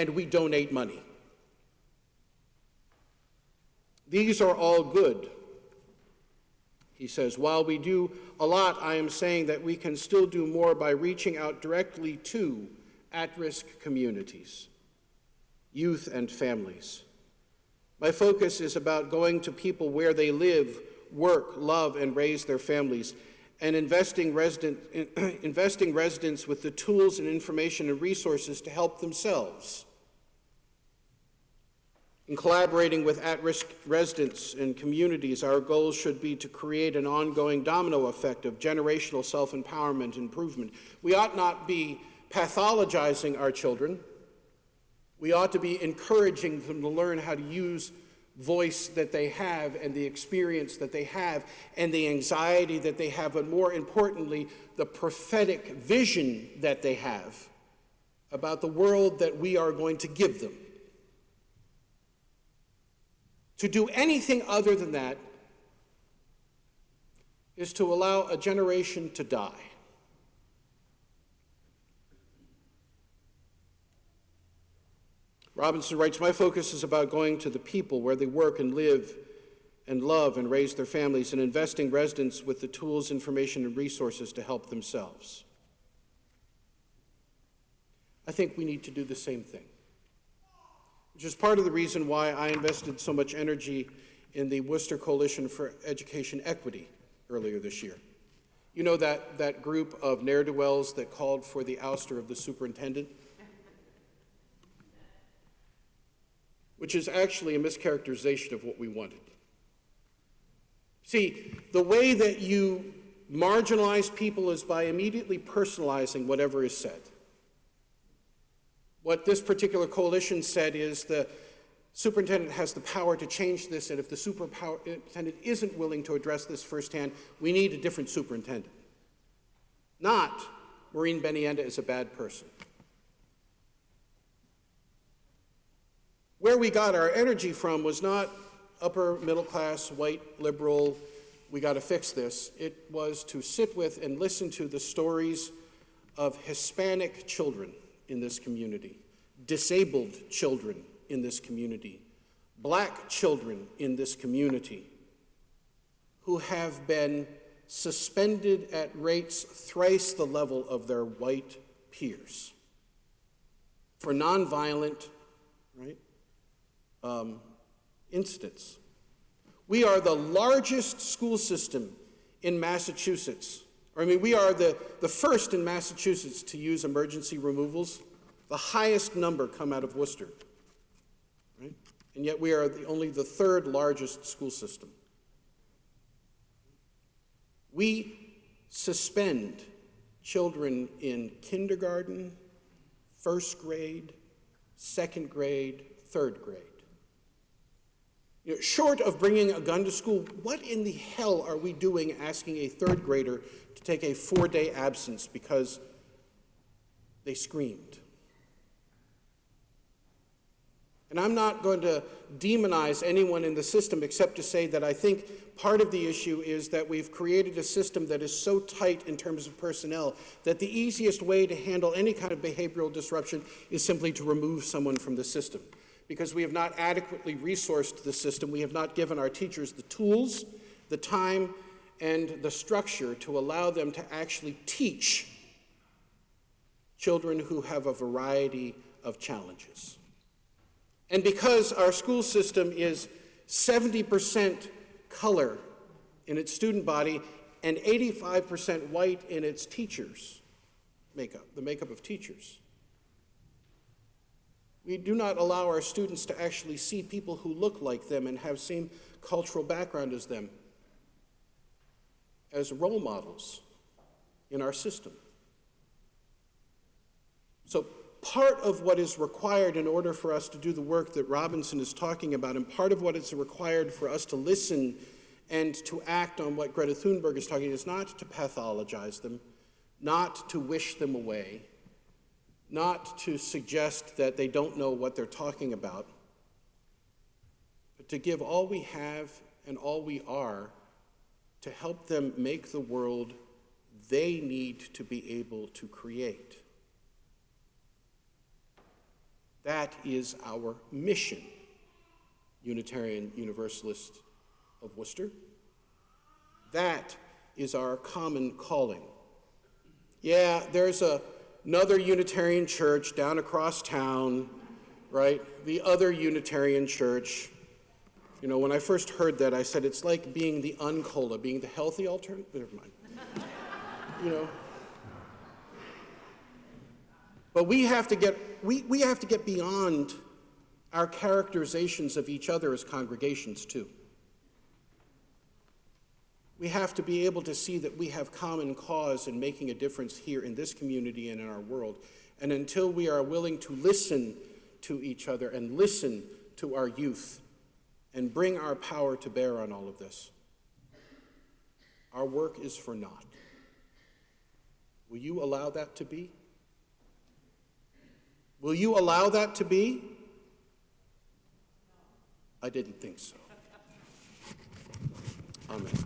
and we donate money. These are all good. He says, while we do a lot, I am saying that we can still do more by reaching out directly to at-risk communities, youth and families. My focus is about going to people where they live, work, love, and raise their families, and investing residents with the tools and information and resources to help themselves. In collaborating with at-risk residents and communities, our goal should be to create an ongoing domino effect of generational self-empowerment and improvement. We ought not be pathologizing our children. We ought to be encouraging them to learn how to use voice that they have and the experience that they have and the anxiety that they have, but more importantly, the prophetic vision that they have about the world that we are going to give them. To do anything other than that is to allow a generation to die. Robinson writes, my focus is about going to the people where they work and live and love and raise their families and investing residents with the tools, information, and resources to help themselves. I think we need to do the same thing, which is part of the reason why I invested so much energy in the Worcester Coalition for Education Equity earlier this year. You know that group of ne'er-do-wells that called for the ouster of the superintendent? Which is actually a mischaracterization of what we wanted. See, the way that you marginalize people is by immediately personalizing whatever is said. What this particular coalition said is the superintendent has the power to change this, and if the superintendent isn't willing to address this firsthand, we need a different superintendent. Not Maureen Benienda is a bad person. Where we got our energy from was not upper middle class, white, liberal, we got to fix this. It was to sit with and listen to the stories of Hispanic children in this community, disabled children in this community, black children in this community who have been suspended at rates thrice the level of their white peers for nonviolent, right? Incidents. We are the largest school system in Massachusetts. We are the first in Massachusetts to use emergency removals. The highest number come out of Worcester, right? And yet we are only the third largest school system. We suspend children in kindergarten, first grade, second grade, third grade. Short of bringing a gun to school, what in the hell are we doing asking a third grader to take a 4-day absence because they screamed? And I'm not going to demonize anyone in the system except to say that I think part of the issue is that we've created a system that is so tight in terms of personnel that the easiest way to handle any kind of behavioral disruption is simply to remove someone from the system. Because we have not adequately resourced the system, we have not given our teachers the tools, the time, and the structure to allow them to actually teach children who have a variety of challenges. And because our school system is 70% color in its student body and 85% white in its teachers' makeup, the makeup of teachers, we do not allow our students to actually see people who look like them and have same cultural background as them as role models in our system. So part of what is required in order for us to do the work that Robinson is talking about, and part of what is required for us to listen and to act on what Greta Thunberg is talking, is not to pathologize them, not to wish them away, not to suggest that they don't know what they're talking about, but to give all we have and all we are to help them make the world they need to be able to create. That is our mission, Unitarian Universalist of Worcester. That is our common calling. Yeah, there's another Unitarian church down across town, right? The other Unitarian church. You know, when I first heard that, I said, it's like being the uncola, being the healthy alternative. Never mind. You know. But we have to get beyond our characterizations of each other as congregations, too. We have to be able to see that we have common cause in making a difference here in this community and in our world. And until we are willing to listen to each other and listen to our youth and bring our power to bear on all of this, our work is for naught. Will you allow that to be? Will you allow that to be? I didn't think so. Amen.